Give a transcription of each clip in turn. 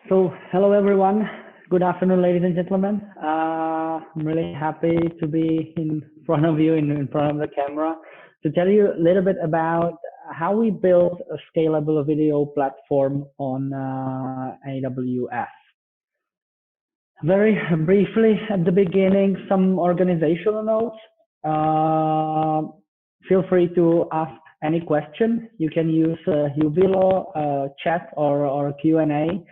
Hello everyone. Good afternoon, ladies and gentlemen. I'm really happy to be in front of you, in front of the camera, to tell you a little bit about how we build a scalable video platform on AWS. Very briefly at the beginning, some organizational notes. Feel free to ask any question. You can use Ubilo, chat or Q&A.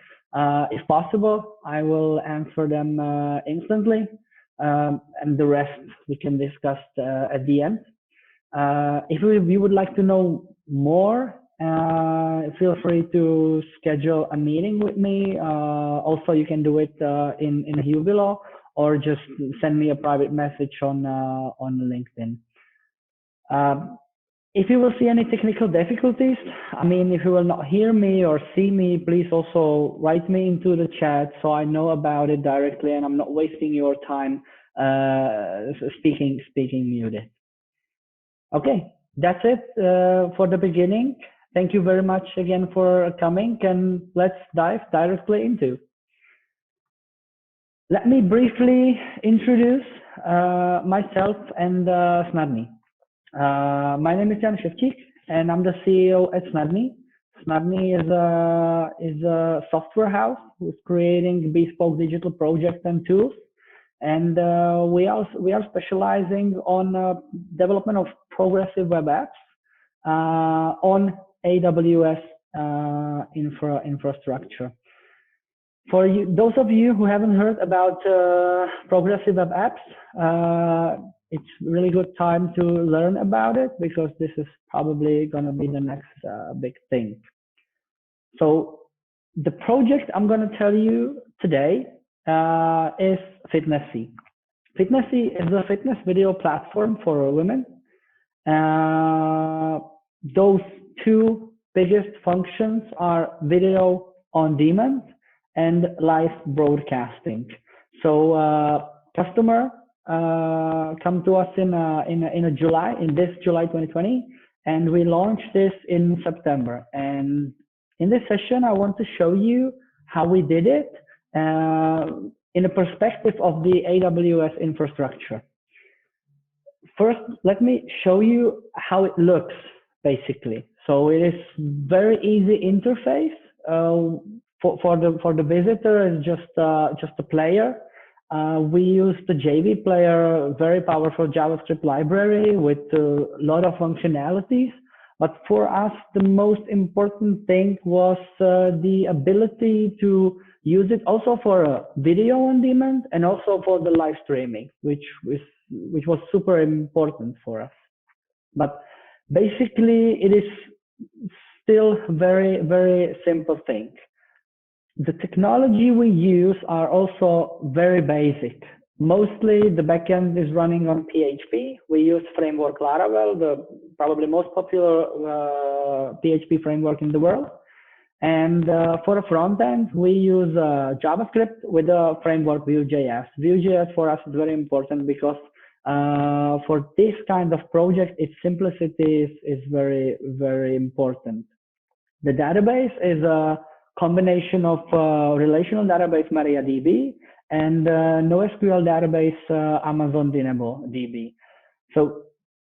If possible, I will answer them instantly, and the rest we can discuss at the end. If you would like to know more, feel free to schedule a meeting with me. Also, you can do it in Ubilo, or just send me a private message on LinkedIn. If you will see any technical difficulties, if you will not hear me or see me, please also write me into the chat so I know about it directly and I'm not wasting your time speaking muted. Okay, that's it for the beginning. Thank you very much again for coming, and let's dive directly into. Let me briefly introduce myself and SNADNEE. My name is Ševčík, and I'm the CEO at SNADNEE. SNADNEE is a software house who's creating bespoke digital projects and tools, and we are specializing on development of progressive web apps on AWS infrastructure. For those of you who haven't heard about progressive web apps, it's really good time to learn about it, because this is probably going to be the next big thing. So the project I'm going to tell you today is Fitnessy. Fitnessy is a fitness video platform for women. Those two biggest functions are video on demand and live broadcasting. So customer come to us in this July 2020, and we launched this in September. And in this session, I want to show you how we did it in a perspective of the AWS infrastructure. First, let me show you how it looks, basically. So it is very easy interface for the visitor. It's just a player. We use the JV player, very powerful JavaScript library with a lot of functionalities. But for us, the most important thing was the ability to use it also for video on demand and also for the live streaming, which was super important for us. But basically, it is still very, very simple thing. The technology we use are also very basic. Mostly the backend is running on PHP. We use framework Laravel, the probably most popular PHP framework in the world. And for the front end, we use JavaScript with the framework Vue.js. Vue.js for us is very important because for this kind of project, its simplicity is very, very important. The database is a combination of relational database MariaDB and NoSQL database Amazon DynamoDB. So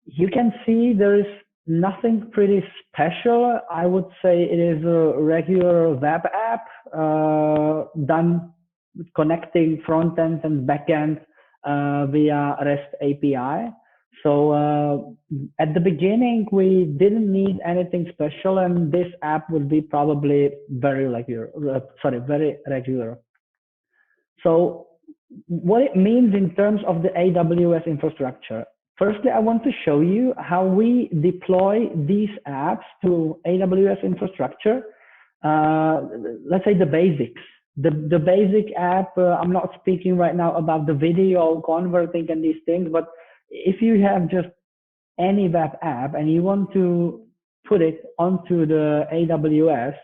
you can see there is nothing pretty special. I would say it is a regular web app done connecting front end and back end via REST API. So at the beginning, we didn't need anything special, and this app would be probably very regular. So what it means in terms of the AWS infrastructure. Firstly, I want to show you how we deploy these apps to AWS infrastructure. Let's say the basics. The basic app, I'm not speaking right now about the video converting and these things, but if you have just any web app and you want to put it onto the AWS,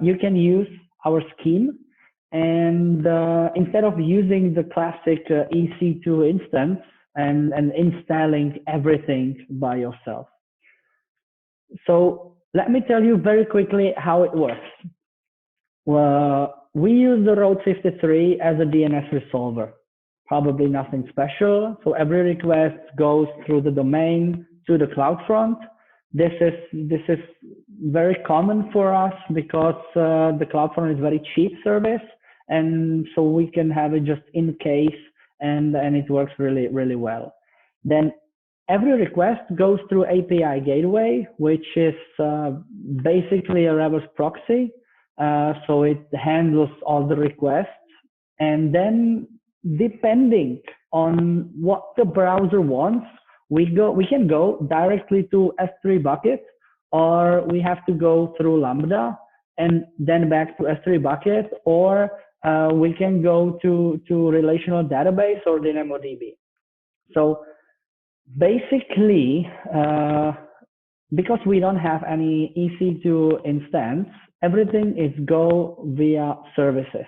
you can use our scheme. And instead of using the classic EC2 instance and installing everything by yourself. So let me tell you very quickly how it works. we use the Route 53 as a DNS resolver. Probably nothing special. So every request goes through the domain to the CloudFront. This is very common for us because the CloudFront is very cheap service, and so we can have it just in case, and it works really, really well. Then every request goes through API gateway, which is basically a reverse proxy. So it handles all the requests, and then depending on what the browser wants, we can go directly to S3 bucket, or we have to go through Lambda and then back to S3 bucket, or we can go to relational database or DynamoDB. So basically, because we don't have any EC2 instance, everything is go via services.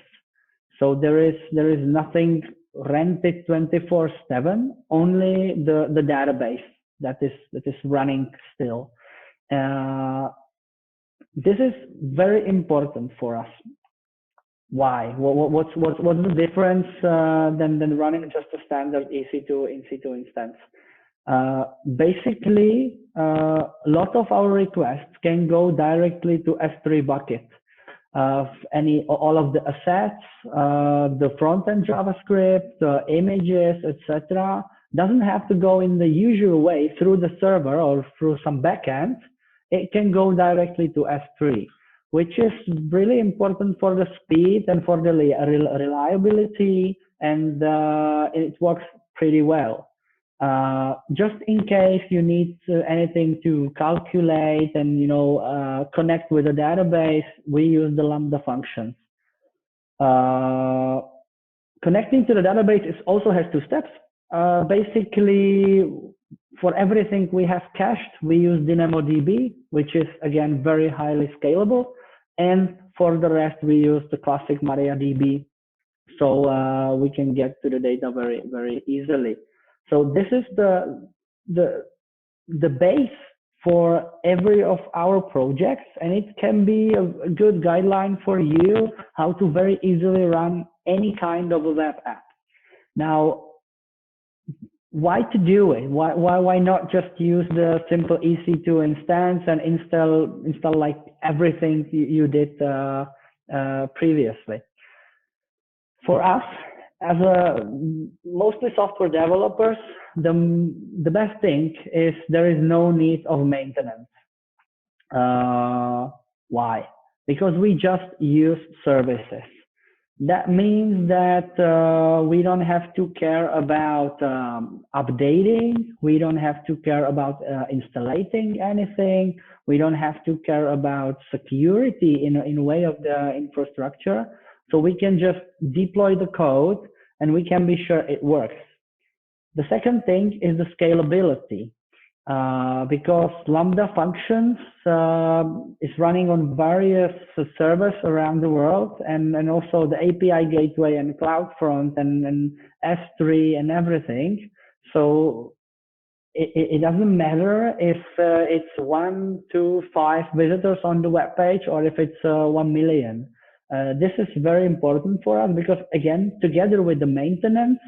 So there is nothing rented 24/7, only the database that is running still. This is very important for us. Why? What's the difference than running just a standard EC2 instance? Basically, a lot of our requests can go directly to S3 bucket. All of the assets, the front-end JavaScript, the images, etc., doesn't have to go in the usual way through the server or through some backend. It can go directly to S3, which is really important for the speed and for the reliability, and it works pretty well. Just in case you need anything to calculate and connect with a database, we use the Lambda functions. Connecting to the database also has two steps. Basically, for everything we have cached, we use DynamoDB, which is again very highly scalable, and for the rest we use the classic MariaDB, so we can get to the data very, very easily. So this is the base for every of our projects, and it can be a good guideline for you how to very easily run any kind of a web app. Now, why to do it? Why not just use the simple EC2 instance and install like everything you did previously? For us, as mostly software developers, the best thing is there is no need of maintenance. Why? Because we just use services. That means that we don't have to care about updating. We don't have to care about installing anything. We don't have to care about security in way of the infrastructure. So we can just deploy the code and we can be sure it works. The second thing is the scalability, because Lambda functions is running on various servers around the world, and also the API gateway and CloudFront and S3 and everything. So it doesn't matter if it's 1, 2, 5 visitors on the web page, or if it's 1 million. This is very important for us because, again, together with the maintenance,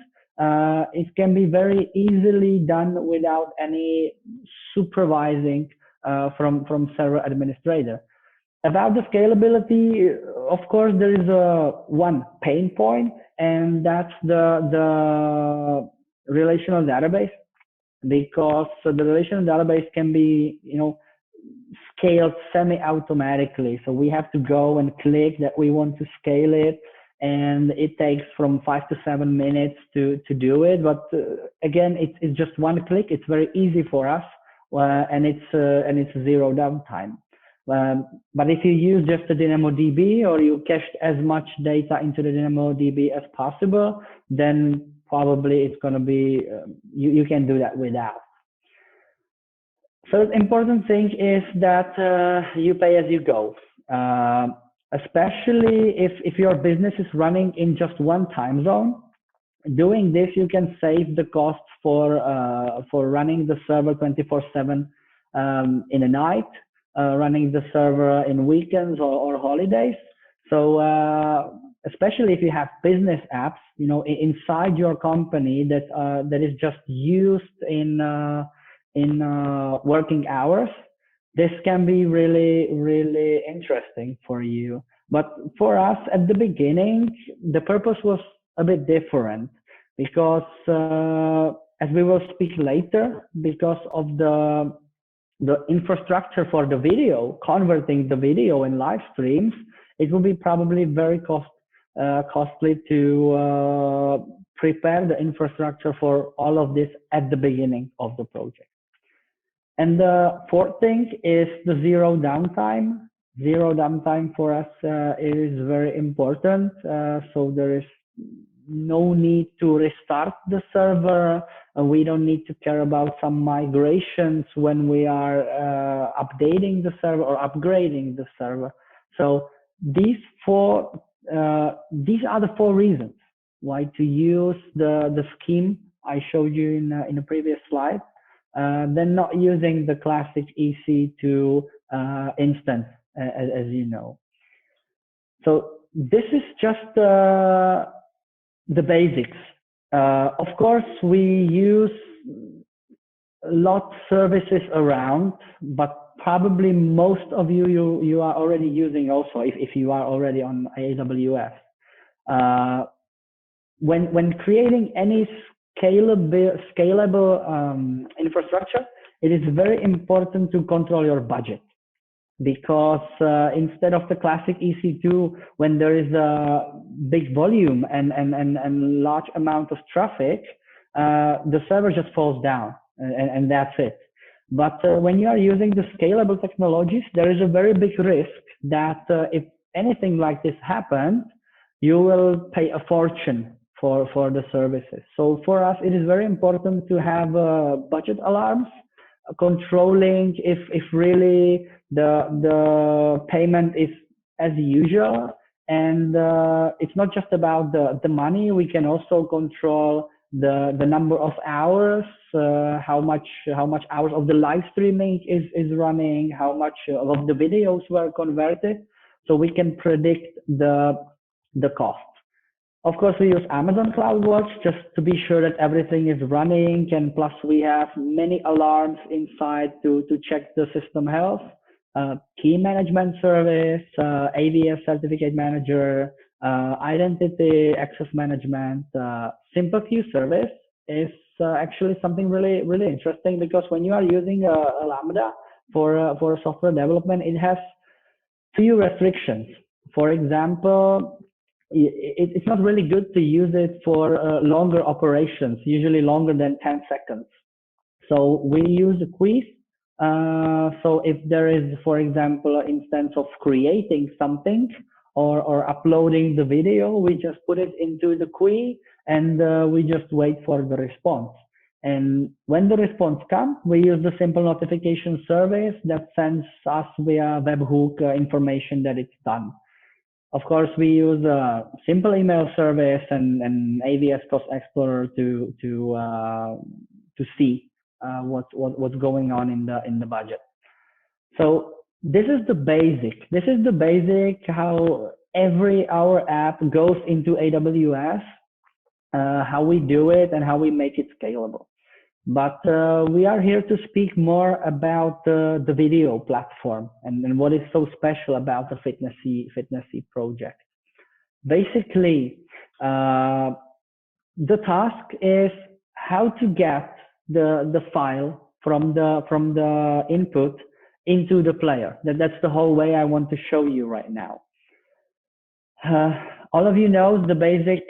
it can be very easily done without any supervising from server administrator. About the scalability, of course, there is one pain point, and that's the relational database, because the relational database can be, scaled semi-automatically. So we have to go and click that we want to scale it, and it takes from 5 to 7 minutes to do it. But again, it's just one click. It's very easy for us, and it's zero downtime. But if you use just the DynamoDB, or you cache as much data into the DynamoDB as possible, then probably it's going to be you can do that without. So the important thing is that you pay as you go, especially if your business is running in just one time zone. Doing this, you can save the costs for running the server 24/7 in the night, running the server in weekends or holidays. So especially if you have business apps, inside your company that is just used in working hours, this can be really, really interesting for you. But for us at the beginning, the purpose was a bit different because, as we will speak later, because of the infrastructure for the video, converting the video in live streams, it will be probably very costly to prepare the infrastructure for all of this at the beginning of the project. And the fourth thing is the zero downtime. Zero downtime for us is very important. So there is no need to restart the server. We don't need to care about some migrations when we are updating the server or upgrading the server. So these are the four reasons why to use the scheme I showed you in the previous slide, then not using the classic EC2 instance, as you know. So this is just the basics. Of course, we use a lot of services around, but probably most of you are already using also if you are already on AWS. When creating any scalable infrastructure, it is very important to control your budget, because instead of the classic EC2, when there is a big volume and large amount of traffic, the server just falls down and that's it. But when you are using the scalable technologies, there is a very big risk that if anything like this happens, you will pay a fortune for the services. So for us, it is very important to have budget alarms, controlling if really the payment is as usual. And it's not just about the money. We can also control the number of hours, how much hours of the live streaming is running, how much of the videos were converted, so we can predict the cost. Of course, we use Amazon CloudWatch just to be sure that everything is running, and plus we have many alarms inside to check the system health. Key management service, AWS certificate manager, identity access management, simple queue service is actually something really, really interesting, because when you are using a Lambda for software development, it has few restrictions. For example, it's not really good to use it for longer operations, usually longer than 10 seconds. So we use a quiz. So if there is, for example, an instance of creating something or uploading the video, we just put it into the queue and we just wait for the response. And when the response comes, we use the simple notification service that sends us via webhook information that it's done. Of course, we use a simple email service and AWS Cost Explorer to see what's going on in the budget. So this is the basic. This is the basic how our app goes into AWS, how we do it and how we make it scalable. But we are here to speak more about the video platform and what is so special about the Fitnessy project. Basically, the task is how to get the file from the input into the player. That's the whole way I want to show you right now. All of you know the basic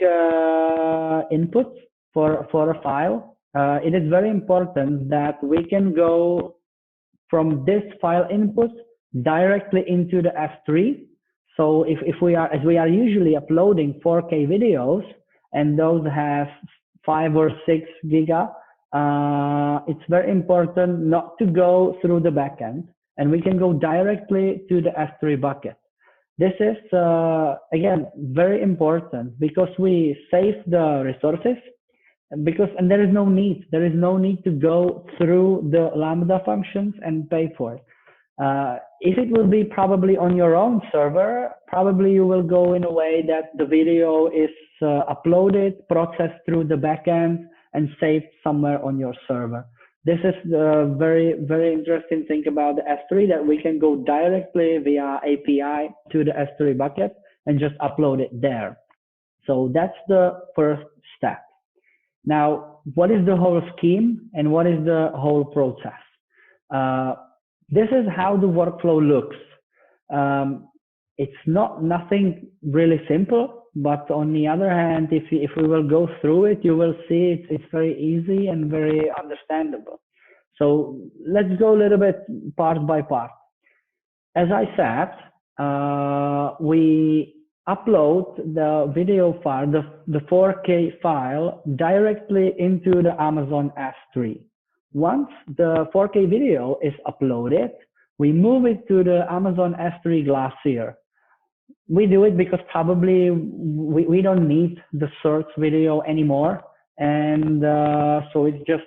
input for a file. It is very important that we can go from this file input directly into the S3. So if we are, as we are usually uploading 4K videos, and those have 5 or 6 giga, it's very important not to go through the backend, and we can go directly to the S3 bucket. This is, again, very important because we save the resources, and there is no need to go through the Lambda functions and pay for it. If it will be probably on your own server, probably you will go in a way that the video is uploaded, processed through the backend, and saved somewhere on your server. This is the very, very interesting thing about the S3, that we can go directly via API to the S3 bucket and just upload it there. So that's the first step. Now, what is the whole scheme and what is the whole process? This is how the workflow looks. It's nothing really simple, but on the other hand, if we will go through it, you will see it's very easy and very understandable. So let's go a little bit part by part. As I said, we upload the video file, the 4K file, directly into the Amazon S3. Once the 4K video is uploaded, we move it to the Amazon S3 Glacier. We do it because probably we don't need the source video anymore. And so it's just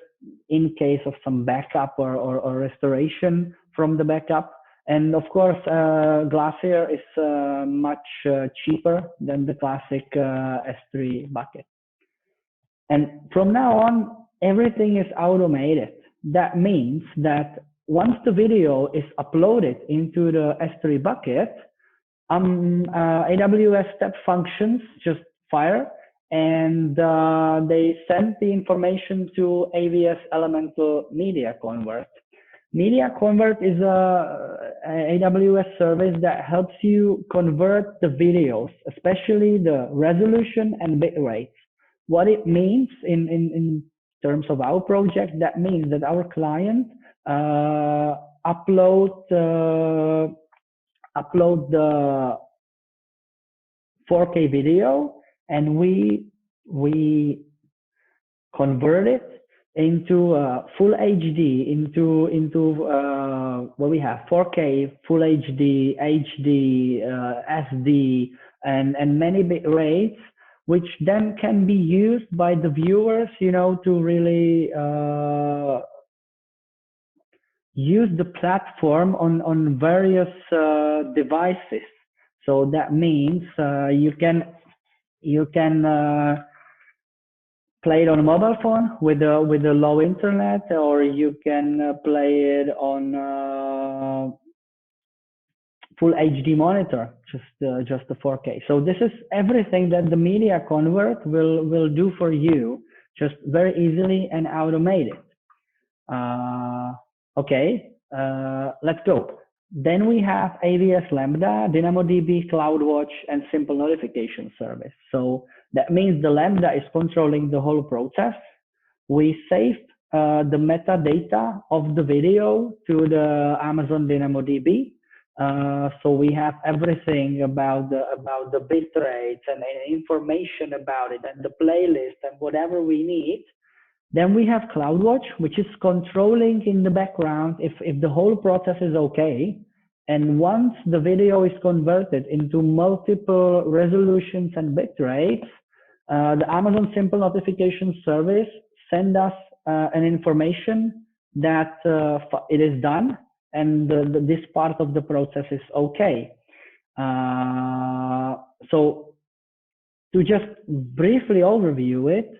in case of some backup or restoration from the backup. And of course, Glacier is much cheaper than the classic S3 bucket. And from now on, everything is automated. That means that once the video is uploaded into the S3 bucket, AWS step functions just fire, and they send the information to AWS Elemental Media Convert. Media Convert is a AWS service that helps you convert the videos, especially the resolution and bit rates. What it means in terms of our project, that means that our client upload the 4K video, and we convert it into full HD, into what we have: 4K, full HD, HD, SD, and many bit rates, which then can be used by the viewers, to really use the platform on various devices. So that means you can play it on a mobile phone with a low internet, or you can play it on full HD monitor, just the 4K. So this is everything that the Media Convert will do for you, just very easily and automated. Okay, let's go. Then we have AWS Lambda, DynamoDB, CloudWatch, and Simple Notification Service. So that means the Lambda is controlling the whole process. We save the metadata of the video to the Amazon DynamoDB. So we have everything about the bit rates and information about it, and the playlist and whatever we need. Then we have CloudWatch, which is controlling in the background if the whole process is okay. And once the video is converted into multiple resolutions and bit rates, the Amazon Simple Notification Service send us an information that it is done, and this part of the process is okay. So to just briefly overview it,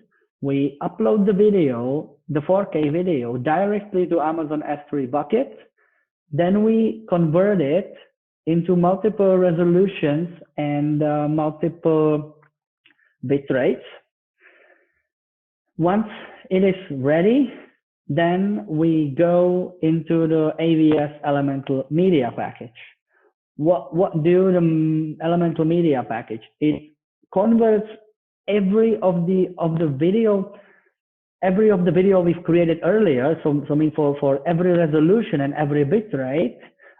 we upload the video, the 4K video, directly to Amazon S3 bucket. Then we convert it into multiple resolutions and multiple bit rates. Once it is ready, then we go into the AWS Elemental Media Package. What do the Elemental Media Package? It converts every of the video we've created earlier. So I mean, for every resolution and every bit rate,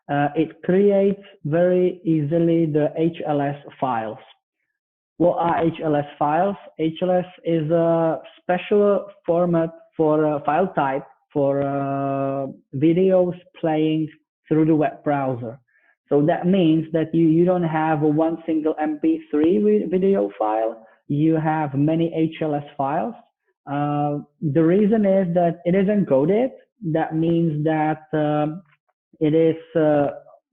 it creates very easily the HLS files. What are HLS files? HLS is a special format for a file type for videos playing through the web browser. So that means that you don't have one single MP3 video file. You have many HLS files. The reason is that it is encoded. That means that it is,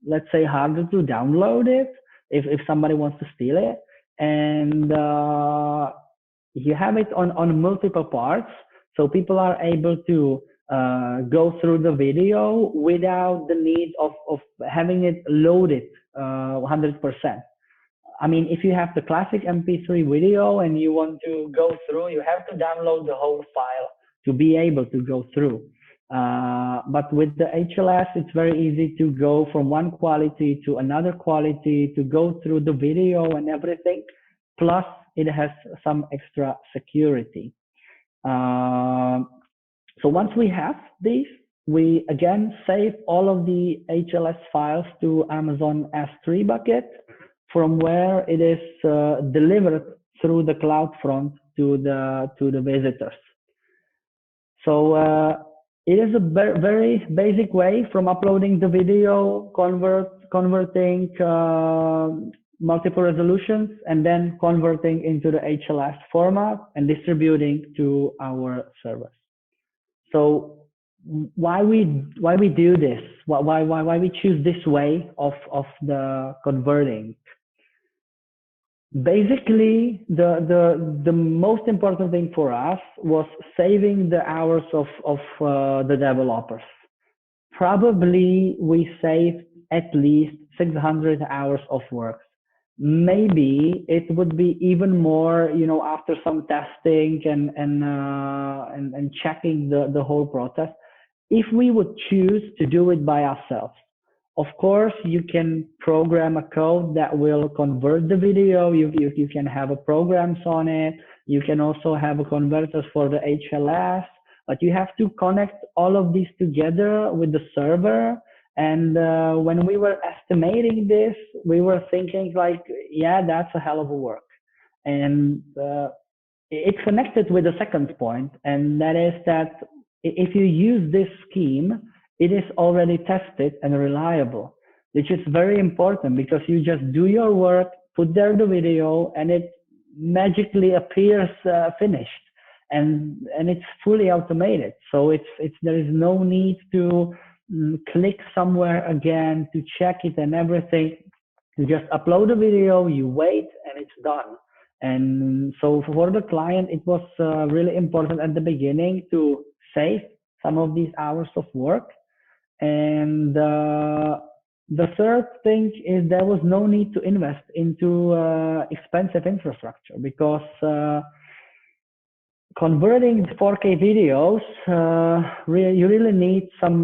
let's say, harder to download it if somebody wants to steal it. And you have it on multiple parts. So people are able to go through the video without the need of having it loaded 100%. I mean, if you have the classic MP3 video and you want to go through, you have to download the whole file to be able to go through. But with the HLS, it's very easy to go from one quality to another quality, to go through the video and everything. Plus, it has some extra security. So once we have these, we again save all of the HLS files to Amazon S3 bucket, from where it is delivered through the CloudFront to the visitors. So it is a very basic way from uploading the video, converting multiple resolutions, and then converting into the HLS format and distributing to our servers. So why we do this? Why we choose this way of the converting? Basically, the most important thing for us was saving the hours of the developers. Probably we saved at least 600 hours of work. Maybe it would be even more, you know, after some testing and checking the whole process, if we would choose to do it by ourselves. Of course, you can program a code that will convert the video. You can have programs on it. You can also have converters for the HLS, but you have to connect all of these together with the server. And when we were estimating this, we were thinking like, yeah, that's a hell of a work. And it's connected with the second point, and that is that if you use this scheme, it is already tested and reliable, which is very important, because you just do your work, put there the video, and it magically appears finished, and it's fully automated. So there is no need to click somewhere again to check it and everything. You just upload a video, you wait, and it's done. And so for the client, it was really important at the beginning to save some of these hours of work. And the third thing is there was no need to invest into expensive infrastructure, because converting 4K videos, you really need some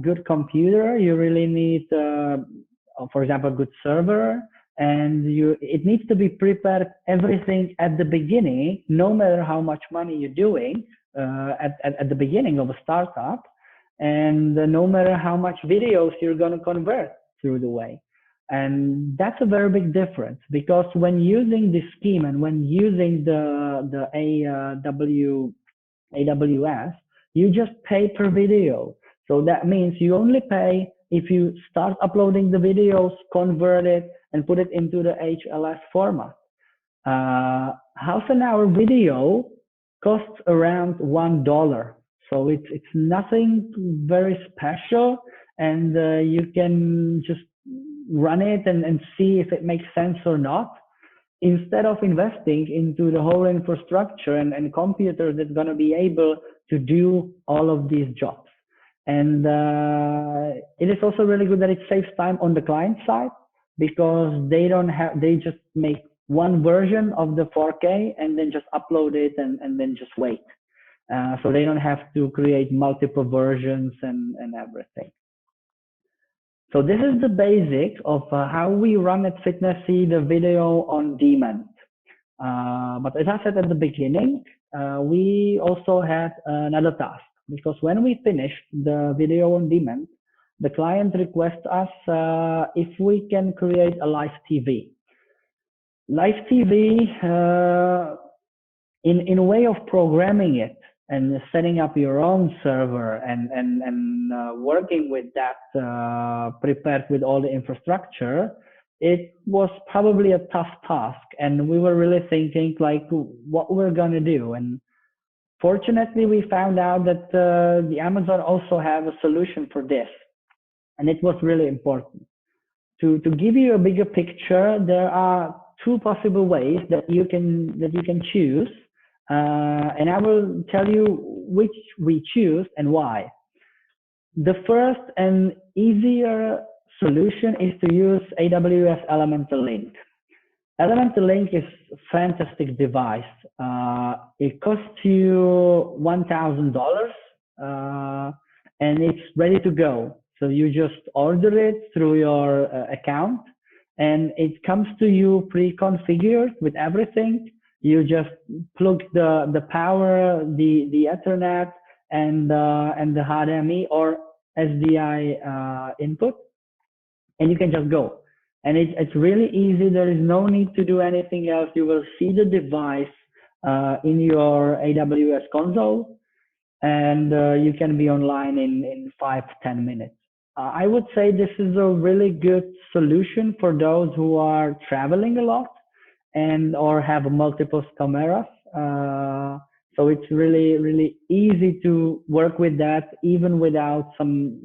good computer. You really need, for example, a good server, and it needs to be prepared everything at the beginning, no matter how much money you're doing at the beginning of a startup. And no matter how much videos you're going to convert through the way. And that's a very big difference, because when using this scheme and when using the AWS, you just pay per video. So that means you only pay if you start uploading the videos, convert it, and put it into the HLS format. Half an hour video costs around $1. So it's nothing very special, and you can just run it and see if it makes sense or not, instead of investing into the whole infrastructure and computer that's going to be able to do all of these jobs. And it is also really good that it saves time on the client side, because they just make one version of the 4K and then just upload it and then just wait. So they don't have to create multiple versions and everything. So this is the basic of how we run at Fitnessy the video on demand. But as I said at the beginning, we also had another task, because when we finished the video on demand, the client requests us if we can create a live TV. Live TV, in a way of programming it and setting up your own server and working with that prepared with all the infrastructure, it was probably a tough task. And we were really thinking like what we're going to do. And fortunately, we found out that the Amazon also have a solution for this. and it was really important. To give you a bigger picture, there are two possible ways that you can choose, and I will tell you which we choose and why. The first and easier solution is to use AWS Elemental Link. Elemental Link is a fantastic device. It costs you $1,000, and it's ready to go. So you just order it through your account, and it comes to you pre-configured with everything. You just plug the power, the Ethernet, and the HDMI or SDI input, and you can just go. And it's really easy. There is no need to do anything else. You will see the device in your AWS console, and you can be online in 5-10 minutes. I would say this is a really good solution for those who are traveling a lot and or have multiple cameras. So it's really, really easy to work with that, even without some,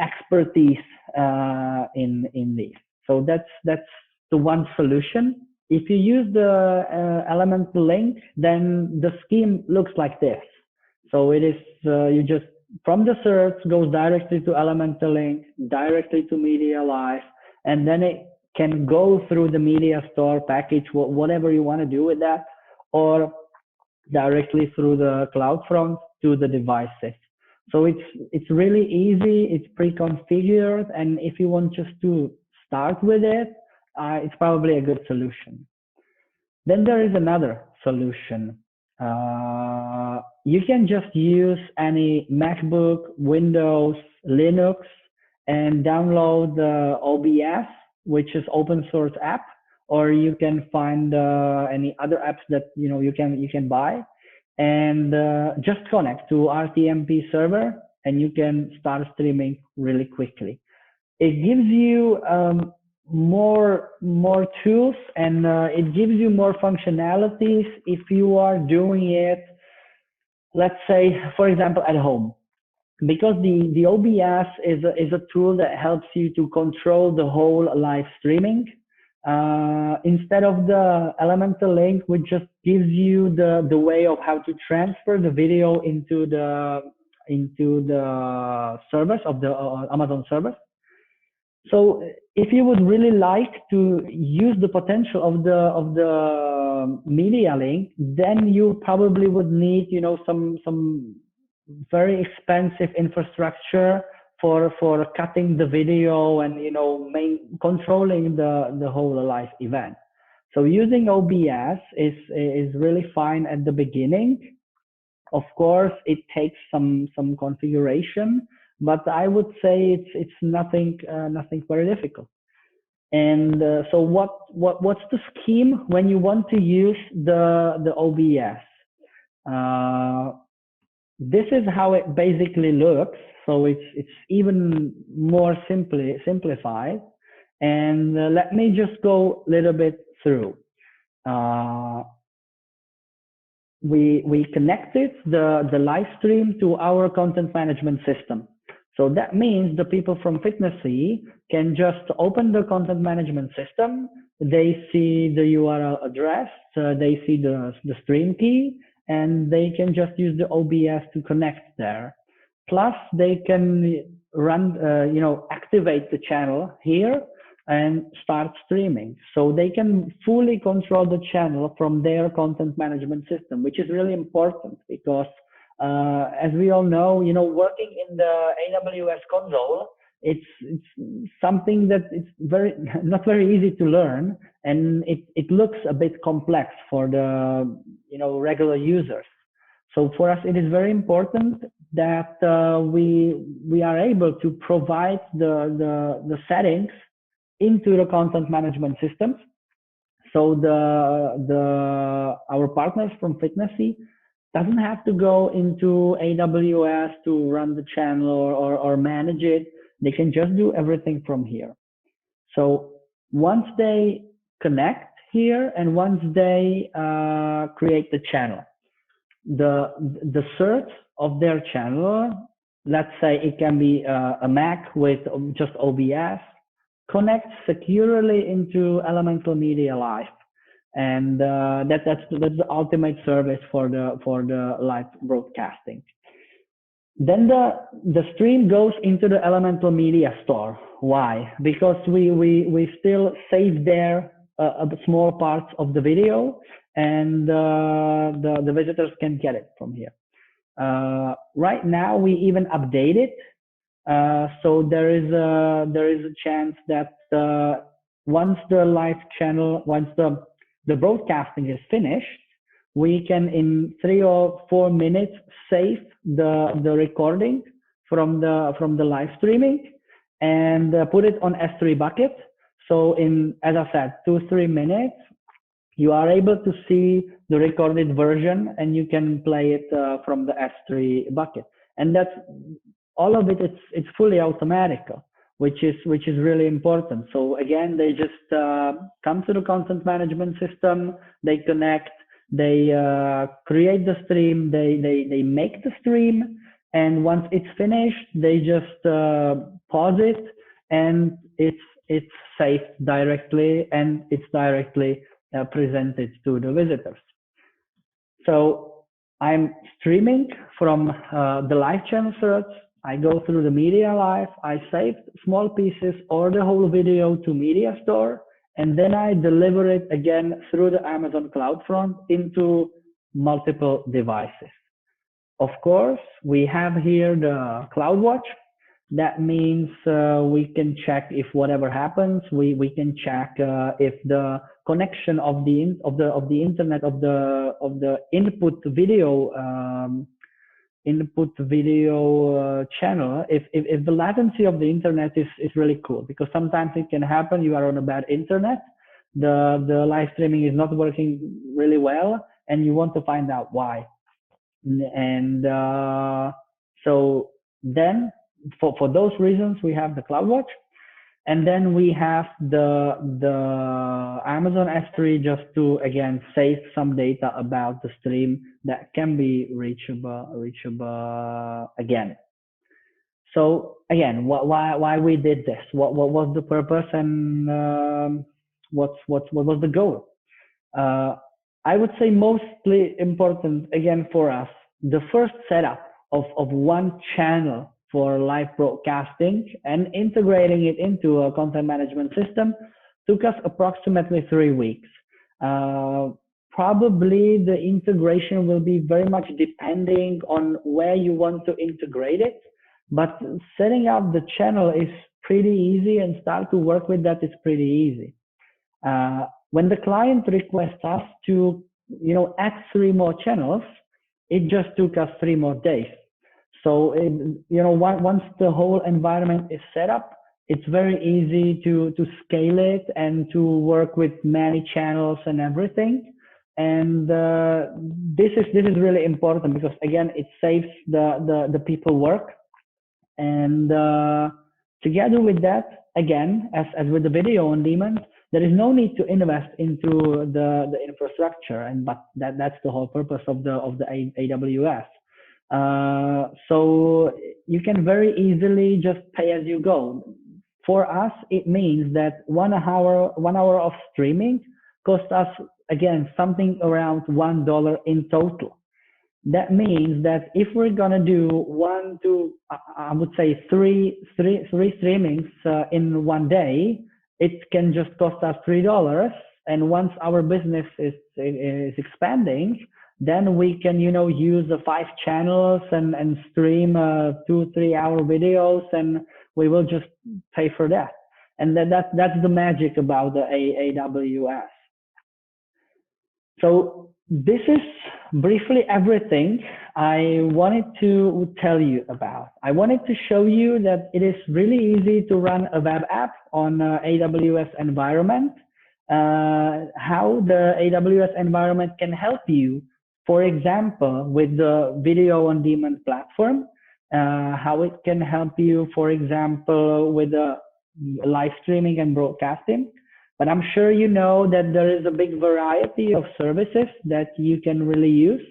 expertise in this. So that's the one solution. If you use the Elemental Link, then the scheme looks like this. So it is you just from the search goes directly to Elemental Link, directly to Media Live, and then it can go through the media store package, whatever you want to do with that, or directly through the CloudFront to the devices. So it's really easy, it's pre-configured, and if you want just to start with it, it's probably a good solution. Then there is another solution. You can just use any MacBook, Windows, Linux, and download the OBS, which is open source app, or you can find any other apps that you can buy, and just connect to RTMP server, and you can start streaming really quickly. It gives you more tools, and it gives you more functionalities if you are doing it, let's say, for example, at home, because the OBS is a tool that helps you to control the whole live streaming. Instead of the Elemental Link, which just gives you the way of how to transfer the video into the service of the Amazon service. So if you would really like to use the potential of the Media Link, then you probably would need some very expensive infrastructure for cutting the video and controlling the whole live event. So using OBS is really fine at the beginning. Of course, it takes some configuration, but I would say it's nothing very difficult. And so what's the scheme when you want to use the OBS? This is how it basically looks. So it's even more simplified. And let me just go a little bit through. We connected the live stream to our content management system. So that means the people from Fitnessy can just open the content management system. They see the URL address, they see the stream key, and they can just use the OBS to connect there. Plus, they can run, activate the channel here and start streaming. So they can fully control the channel from their content management system, which is really important because, as we all know, working in the AWS console, it's something that it's not very easy to learn, and it looks a bit complex for the regular users. So for us, it is very important that we are able to provide the settings into the content management systems. So our partners from Fitnessy doesn't have to go into AWS to run the channel or manage it. They can just do everything from here. So once they connect here and once they create the channel, the search of their channel let's say it can be a Mac with just OBS, connect securely into Elemental Media Live. And that's the ultimate service for the live broadcasting. Then the stream goes into the Elemental Media Store. Why? Because we still save there a small parts of the video, and the visitors can get it from here. Right now we even update it, so there is a chance that once the live channel, once the broadcasting is finished, we can in 3 or 4 minutes save the recording from the live streaming and put it on S3 bucket. So in, as I said, 2-3 minutes, you are able to see the recorded version and you can play it from the S3 bucket. And that's all of it. It's fully automatic, which is really important. So again, they just come to the content management system, they connect, they create the stream, they make the stream, and once it's finished, they just pause it, and it's saved directly, and it's directly presented to the visitors. So I'm streaming from the live channel search. I go through the media live, I saved small pieces or the whole video to Media Store, and then I deliver it again through the Amazon CloudFront into multiple devices. Of course, we have here the CloudWatch. That means we can check if whatever happens. We can check if the connection of the internet of the input video channel, if the latency of the internet is really cool, because sometimes it can happen you are on a bad internet, the live streaming is not working really well, and you want to find out why. And so then for those reasons we have the CloudWatch, and then we have the Amazon S3 just to again save some data about the stream that can be reachable again. So again, why we did this? What was the purpose, and what was the goal? I would say mostly important again for us, the first setup of one channel for live broadcasting and integrating it into a content management system took us approximately 3 weeks. Probably the integration will be very much depending on where you want to integrate it, but setting up the channel is pretty easy, and start to work with that is pretty easy. When the client requests us to, add 3 more channels, it just took us 3 more days. So, once the whole environment is set up, it's very easy to scale it and to work with many channels and everything. And this is really important, because again, it saves the people work. And together with that, again, as with the video on demand, there is no need to invest into the infrastructure, but that's the whole purpose of the AWS. So you can very easily just pay as you go. For us, it means that 1 hour of streaming costs us again something around $1 in total. That means that if we're gonna do 1 to I would say three streamings in 1 day, it can just cost us $3. And once our business is expanding, then we can, use the 5 channels and stream 2-3 hour videos, and we will just pay for that. And that's the magic about the AWS. So this is briefly everything I wanted to tell you about. I wanted to show you that it is really easy to run a web app on AWS environment, how the AWS environment can help you, for example, with the video on demand platform, how it can help you, for example, with the live streaming and broadcasting. But I'm sure you know that there is a big variety of services that you can really use.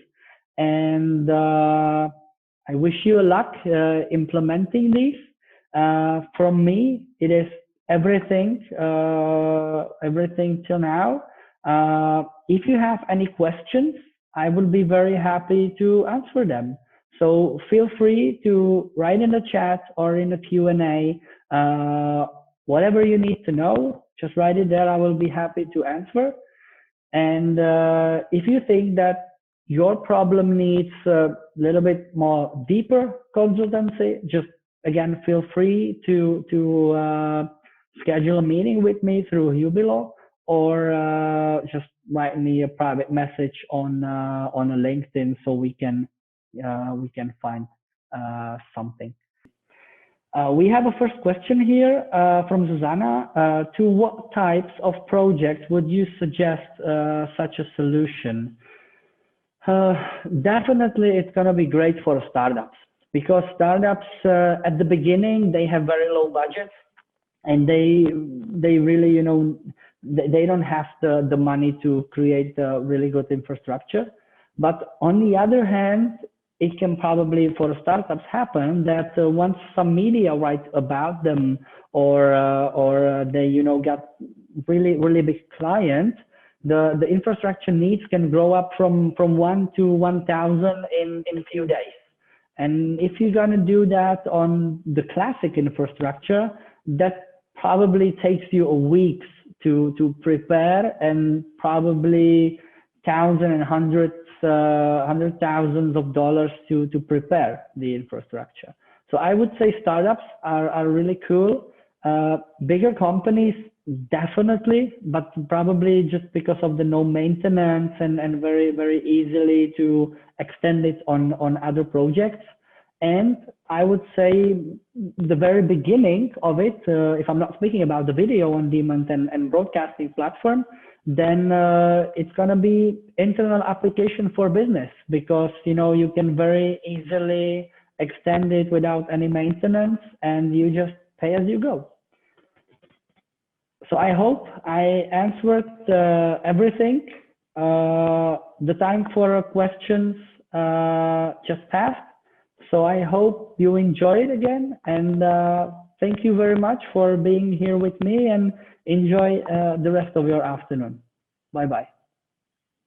And I wish you luck implementing these. From me, it is everything till now. If you have any questions, I will be very happy to answer them. So feel free to write in the chat or in the Q&A. Whatever you need to know, just write it there. I will be happy to answer. And if you think that your problem needs a little bit more deeper consultancy, just again, feel free to schedule a meeting with me through Hubilo, or just write me a private message on a LinkedIn so we can find something. We have a first question here from Susanna. To what types of projects would you suggest such a solution? Definitely, it's going to be great for startups, because startups at the beginning, they have very low budgets, and they really, you know, they don't have the money to create a really good infrastructure. But on the other hand, it can probably for startups happen that once some media write about them, or they, you know, get really big client, the infrastructure needs can grow up from 1 to 1,000 in a few days. And if you're going to do that on the classic infrastructure, that probably takes you a week to prepare, and probably thousands and hundred thousands of dollars to prepare the infrastructure. So I would say startups are really cool. Bigger companies, definitely, but probably just because of the no maintenance and very easily to extend it on other projects. And I would say the very beginning of it, if I'm not speaking about the video on demand and broadcasting platform, then it's going to be internal application for business, because, you know, you can very easily extend it without any maintenance, and you just pay as you go. So I hope I answered everything. The time for questions just passed. So I hope you enjoyed again, and thank you very much for being here with me, and enjoy the rest of your afternoon. Bye-bye.